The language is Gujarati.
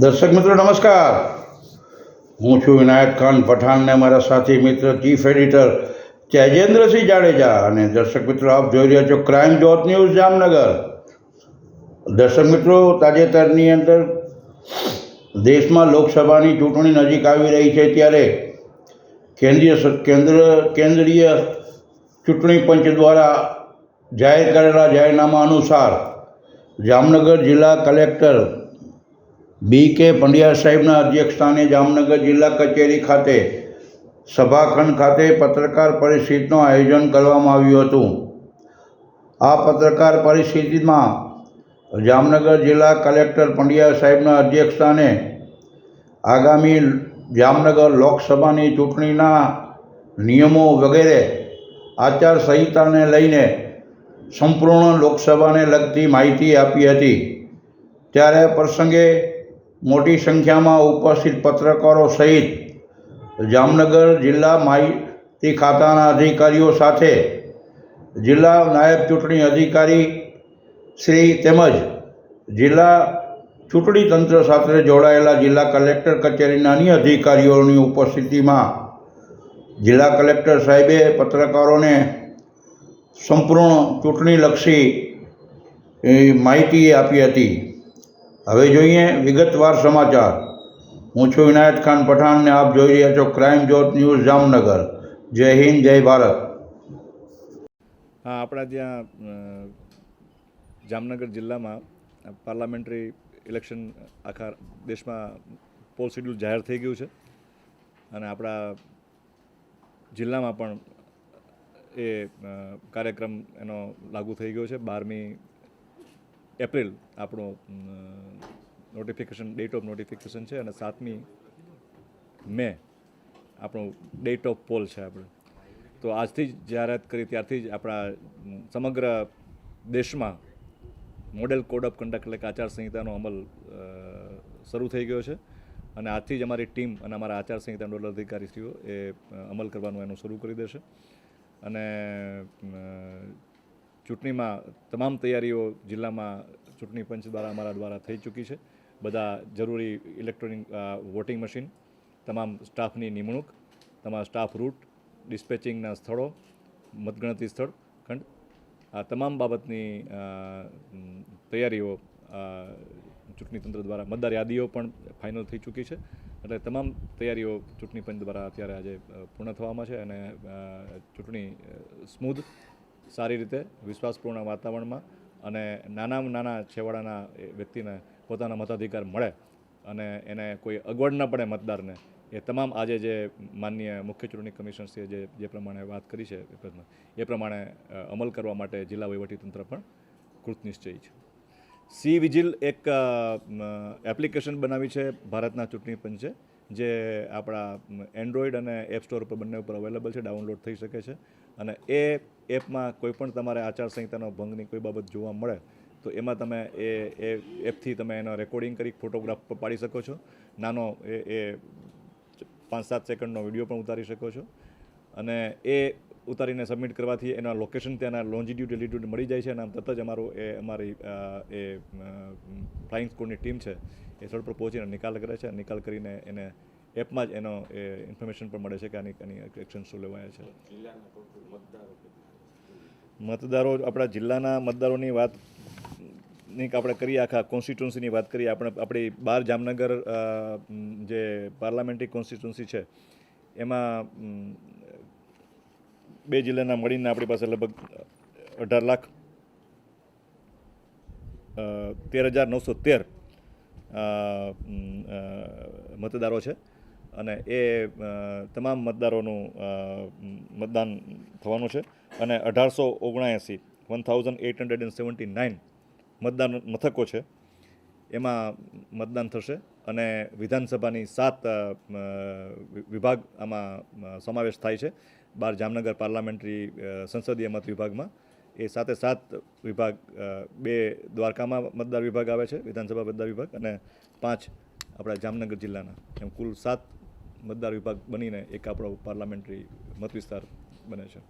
દર્શક મિત્રો નમસ્કાર, હું છું વિનાયક ખાન પઠાણ ને મારા સાથી મિત્ર ચીફ એડિટર તેજેન્દ્રસિંહ જાડેજા. અને દર્શક મિત્રો, આપ જોઈ રહ્યા છો ક્રાઇમ ડોટ ન્યૂઝ જામનગર. દર્શક મિત્રો, તાજેતરની અંદર દેશમાં લોકસભાની ચૂંટણી નજીક આવી રહી છે ત્યારે કેન્દ્રીય ચૂંટણી પંચ દ્વારા જાહેર કરેલા જાહેરનામા અનુસાર જામનગર જિલ્લા કલેક્ટર BK પંડ્યા સાહેબના અધ્યક્ષસ્થાને જામનગર જિલ્લા કચેરી ખાતે સભાખંડ ખાતે પત્રકાર પરિષદનું આયોજન કરવામાં આવ્યું હતું. આ પત્રકાર પરિષદમાં જામનગર જિલ્લા કલેક્ટર પંડ્યા સાહેબના અધ્યક્ષસ્થાને આગામી જામનગર લોકસભાની ચૂંટણીના નિયમો વગેરે આચારસંહિતાને લઈને સંપૂર્ણ લોકસભાને લગતી માહિતી આપી હતી. ત્યારે પ્રસંગે મોટી સંખ્યામાં ઉપસ્થિત પત્રકારો સહિત જામનગર જિલ્લા માહિતી ખાતાના અધિકારીઓ સાથે જિલ્લા નાયબ ચૂંટણી અધિકારી શ્રી તેમજ જિલ્લા ચૂંટણી તંત્ર સાથે જોડાયેલા જિલ્લા કલેક્ટર કચેરીના અન્ય અધિકારીઓની ઉપસ્થિતિમાં જિલ્લા કલેક્ટર સાહેબે પત્રકારોને સંપૂર્ણ ચૂંટણીલક્ષી માહિતી આપી હતી. હવે જોઈએ વિગતવાર સમાચાર. હું છું વિનાયક ખાન પઠાણ ને આપ જોઈ રહ્યા છો ક્રાઇમ ડોટ ન્યૂઝ જામનગર. જય હિન્દ, જય ભારત. હા, આપણા ત્યાં જામનગર જિલ્લામાં પાર્લામેન્ટરી ઇલેક્શન આખા દેશમાં પોલ શેડ્યુલ જાહેર થઈ ગયું છે અને આપણા જિલ્લામાં પણ એ કાર્યક્રમ એનો લાગુ થઈ ગયો છે. 12મી એપ્રિલ આપણો ડેટ ઓફ નોટિફિકેશન છે અને 7મી મે આપણું ડેટ ઓફ પોલ છે. આપણે તો આજથી જ જાહેરાત કરી ત્યારથી જ આપણા સમગ્ર દેશમાં મોડેલ કોડ ઓફ કન્ડક્ટ એટલે કે આચારસંહિતાનો અમલ શરૂ થઈ ગયો છે અને આજથી જ અમારી ટીમ અને અમારા આચારસંહિતા નોડલ અધિકારીશ્રીઓ એ અમલ કરવાનું એનું શરૂ કરી દેશે. અને ચૂંટણીમાં તમામ તૈયારીઓ જિલ્લામાં ચૂંટણી પંચ અમારા દ્વારા થઈ ચૂકી છે. બધા જરૂરી ઇલેક્ટ્રોનિક વોટિંગ મશીન, તમામ સ્ટાફની નિમણૂક, તમામ સ્ટાફ રૂટ, ડિસ્પેચિંગના સ્થળો, મતગણતરી સ્થળ ખંડ, આ તમામ બાબતની તૈયારીઓ ચૂંટણી તંત્ર દ્વારા, મતદાર યાદીઓ પણ ફાઇનલ થઈ ચૂકી છે. એટલે તમામ તૈયારીઓ ચૂંટણી પંચ દ્વારા અત્યારે આજે પૂર્ણ થવામાં છે અને ચૂંટણી સ્મૂધ, સારી રીતે, વિશ્વાસપૂર્ણ વાતાવરણમાં અને નાનામાં નાના છેવાડાના વ્યક્તિને પોતાના મતાધિકાર મળે અને એને કોઈ અગવડ ન પડે મતદારને, એ તમામ આજે જે માનનીય મુખ્ય ચૂંટણી કમિશનશ્રીએ જે પ્રમાણે વાત કરી છે એ પ્રમાણે અમલ કરવા માટે જિલ્લા વહીવટીતંત્ર પણ કૃતનિશ્ચયી છે. સી વિજિલ એક એપ્લિકેશન બનાવી છે ભારતના ચૂંટણી પંચે, જે આપણા એન્ડ્રોઈડ અને એપ સ્ટોર ઉપર બંને ઉપર અવેલેબલ છે, ડાઉનલોડ થઈ શકે છે. અને એ એપમાં કોઈ પણ તમારે આચારસંહિતાનો ભંગની કોઈ બાબત જોવા મળે તો એમાં તમે એ એપથી તમે એનો રેકોર્ડિંગ કરી ફોટોગ્રાફ પાડી શકો છો. નાનો એ 5-7 સેકન્ડનો વિડીયો પણ ઉતારી શકો છો અને એ ઉતારીને સબમિટ કરવાથી એના લોકેશન ત્યાંના લોન્જિટ્યુડ એલિટ્યુડ મળી જાય છે અને તરત જ અમારી ફ્લાઇંગ સ્કોડની ટીમ છે એ સ્થળ પર પહોંચીને નિકાલ કરે છે. નિકાલ કરીને એને એપમાં જ એનો ઇન્ફોર્મેશન પણ મળે છે કે આની એક્શન શું લેવાયા છે. મતદારો, આપણા જિલ્લાના મતદારોની વાતની આપણે કરીએ, આખા કોન્સ્ટિટ્યુન્સીની વાત કરીએ. આપણી 12 જામનગર જે પાર્લામેન્ટરી કોન્સ્ટિટ્યુન્સી છે એમાં 2 જિલ્લાના મળીને આપણી પાસે લગભગ 18,13,913 મતદારો છે અને એ તમામ મતદારોનું મતદાન થવાનું છે અને 1879 મતદાન મથકો છે એમાં મતદાન થશે અને વિધાનસભાની 7 વિભાગ આમાં સમાવેશ થાય છે. 12 જામનગર પાર્લામેન્ટરી સંસદીય મત વિભાગમાં એ 7 વિભાગ, 2 દ્વારકામાં મતદાર વિભાગ આવે છે, વિધાનસભા મતદાર વિભાગ, અને 5 આપણા જામનગર જિલ્લાના, એમ કુલ 7 મતદાર વિભાગ બનીને એક આપણો પાર્લામેન્ટરી મત વિસ્તાર બને છે.